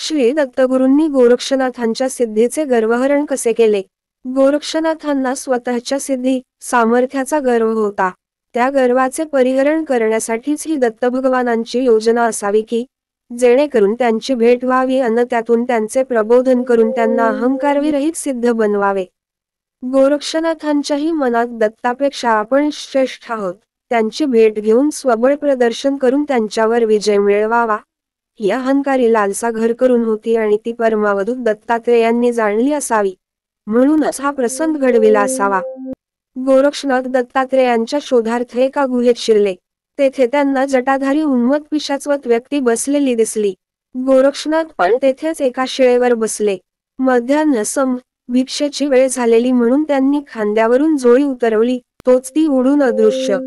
श्री दत्तगुरूंनी गोरक्षनाथांच्या सिद्धीचे गर्वहरण कसे केले? गोरक्षनाथांना स्वतःच्या सिद्धी, सामर्थ्याचा गर्व होता. त्या गर्वाचे परिहरण करण्यासाठीच ही दत्तभगवानांची योजना असावी की, जेणेकरून त्यांची भेट व्हावी अन त्यातून त्यांचे प्रबोधन करून त्यांना अहंकारविरहित सिद्ध बनवावे. गोरक्षनाथांच्याही मनात दत्तापेक्षा आपण श्रेष्ठ आहोत, त्यांची भेट घेऊन स्वबळ प्रदर्शन करून त्यांच्यावर विजय मिळवावा, ही अहंकारी लालसा घर करून होती आणि ती परमावधूत दत्तात्रेयांनी जाणली असावी. म्हणूनच हा प्रसंग घडविला असावा. गोरक्षनाथ दत्तात्रेयांच्या शोधार्थ एका गुहेत शिरले. तेथे त्यांना जटाधारी उन्मत्त पिशाचवत व्यक्ती बसलेली दिसली. गोरक्षनाथ पण तेथेच एका शिळेवर बसले. मध्यान्ह सम भिक्षेची वेळ झालेली म्हणून त्यांनी खांद्यावरून झोळी उतरवली, तोच ती उडून अदृश्य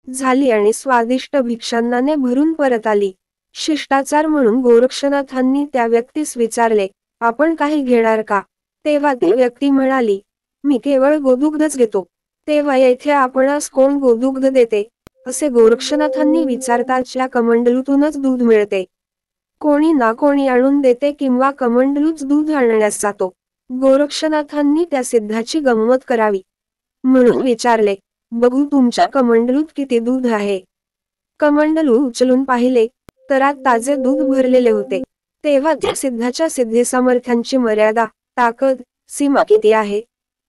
झाली आणि स्वादिष्ट भिक्षान्नाने भरून परत आली. शिष्टाचार म्हणून गोरक्षनाथांनी त्या व्यक्तीस विचारले, आपण काही घेणार का? तेव्हा ती व्यक्ती म्हणाली, मी केवळ गोदुग्धच घेतो. तेव्हा येथे आपणास कोण गोदुग्ध देते? असे गोरक्षनाथांनी विचारताच त्या कमंडलूतूनच दूध मिळते. कोणी ना कोणी आणून देते किंवा कमंडलूच दूध आणण्यास जातो. गोरक्षनाथांनी त्या सिद्धाची गंमत करावी म्हणून विचारले, बघू तुमच्या कमंडलूत किती दूध आहे? कमंडलू उचलून पाहिले, तर आत ताजे दूध भरलेले होते. तेव्हा त्या सिद्धाच्या सिद्धी सामर्थ्यांची मर्यादा, ताकद, सीमा किती आहे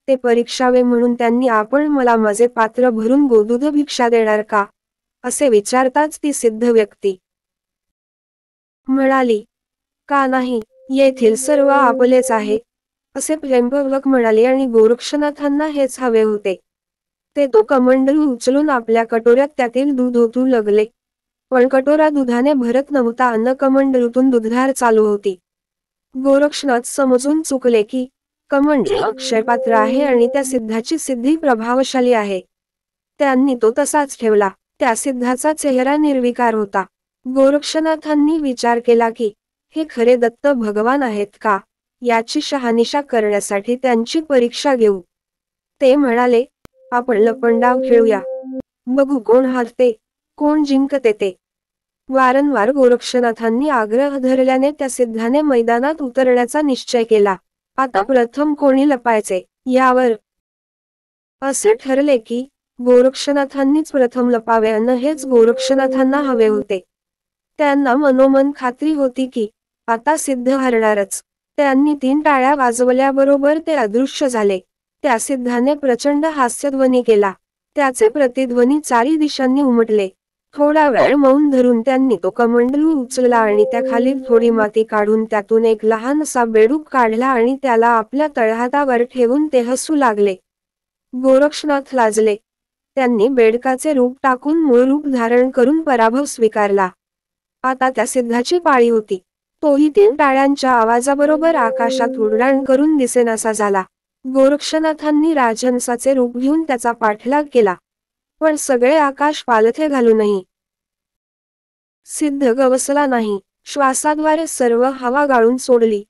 ते परीक्षावे म्हणून त्यांनी, आपण मला माझे पात्र भरून गोदूध भिक्षा देणार का? असे विचारताच ती सिद्ध व्यक्ती म्हणाली, का नाही, येथील सर्व आपलेच आहे, असे प्रेमपूर्वक म्हणाली आणि गोरक्षनाथांना हेच हवे होते. ते तो कमंडलू उचलून आपल्या कटोऱ्यात त्यातील दूध ओतू लागले. पण कटोरा दुधाने भरत नव्हता अन कमंडलूतून दुधधार चालू होती. गोरक्षनाथ समजून चुकले की, कमंडलू अक्षयपात्र आहे आणि त्या सिद्धाची सिद्धी प्रभावशाली आहे. त्यांनी तो तसाच ठेवला. त्या सिद्धाचा चेहरा निर्विकार होता. गोरक्षनाथांनी विचार केला की, हे खरे दत्त भगवान आहेत का? याची शहानिशा करण्यासाठी त्यांची परीक्षा घेऊ. ते म्हणाले, आपण लपंडाव खेळूया. बघू कोण हारते, कोण जिंकते ते. वारंवार गोरक्षनाथांनी आग्रह धरल्याने त्या सिद्धाने मैदानात उतरण्याचा निश्चय केला. आता प्रथम कोणी लपायचे यावर असे ठरले की, गोरक्षनाथांनीच प्रथम लपावे अन हेच गोरक्षनाथांना हवे होते. त्यांना मनोमन खात्री होती की, आता सिद्ध हरणारच. त्यांनी 3 टाळ्या वाजवल्याबरोबर ते अदृश्य झाले. त्या सिद्धाने प्रचंड हास्यध्वनी केला. त्याचे प्रतिध्वनी चारी दिशांनी उमटले. थोडा वेळ मौन धरून त्यांनी तो कमंडलू उचलला आणि त्याखाली थोडी माती काढून त्यातून एक लहानसा बेडूक काढला आणि त्याला आपल्या तळहातावर ठेवून ते हसू लागले. गोरक्षनाथ लाजले. त्यांनी बेडकाचे रूप टाकून मूळ रूप धारण करून पराभव स्वीकारला. आता त्या सिद्धाची पाळी होती. तोही 3 टाळ्यांच्या आवाजाबरोबर आकाशात उड्डाण करून दिसेनासा झाला. गोरक्षनाथांनी राजहंसाचे रूप घेऊन त्याचा पाठलाग केला. पण सगळे आकाश पालथे घालूनही सिद्ध गवसला नाही. श्वासाद्वारे सर्व हवा गाळून सोडली,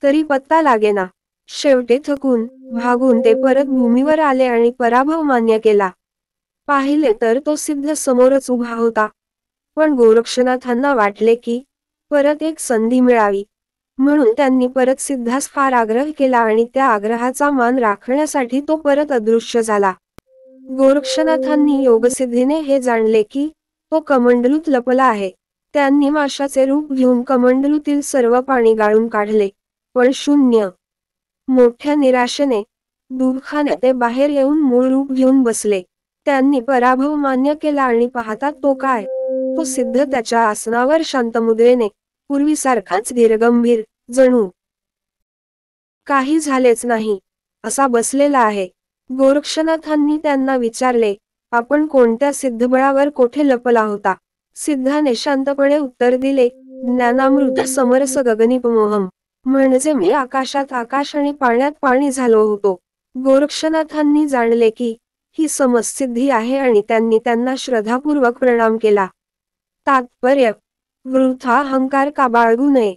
तरी पत्ता लागेना. शेवटी थकून, भागून ते परत भूमीवर आले आणि पराभव मान्य केला. पाहिले तर तो सिद्ध समोरच उभा होता. पण गोरक्षनाथांना वाटले की, परत एक संधी मिळावी. म्हणून त्यांनी परत सिद्धास फार आग्रह केला आणि त्या आग्रहाचा मान राखण्यासाठी तो परत अदृश्य झाला. गोरक्षनाथांनी योगसिद्धीने हे जाणले की, तो कमंडलूत लपला आहे. त्यांनी माशाचे रूप घेऊन कमंडलूतील सर्व पाणी गाळून काढले, पण शून्य. मोठ्या निराशेने, दुःखाने ते बाहेर येऊन मूळ रूप घेऊन बसले. त्यांनी पराभव मान्य केला आणि पाहतात तो काय, तो सिद्ध त्याच्या आसनावर शांतमुद्रेने, पूर्वीसारखाच धीरगंभीर, जणू काही झालेच नाही, असा बसलेला आहे. गोरक्षनाथांनी त्यांना विचारले, आपण कोणत्या सिद्धबळावर कोठे लपला होता? सिद्धाने शांतपणे उत्तर दिले, ज्ञानामृत समरस गगनीपमोहम, म्हणजे मी आकाशात आकाश आणि पाण्यात पाणी झालो होतो. गोरक्षनाथांनी जाणले की, ही समसिद्धी आहे आणि त्यांनी त्यांना श्रद्धापूर्वक प्रणाम केला. तात्पर्य: वृथा अहंकार का बाळगू नये.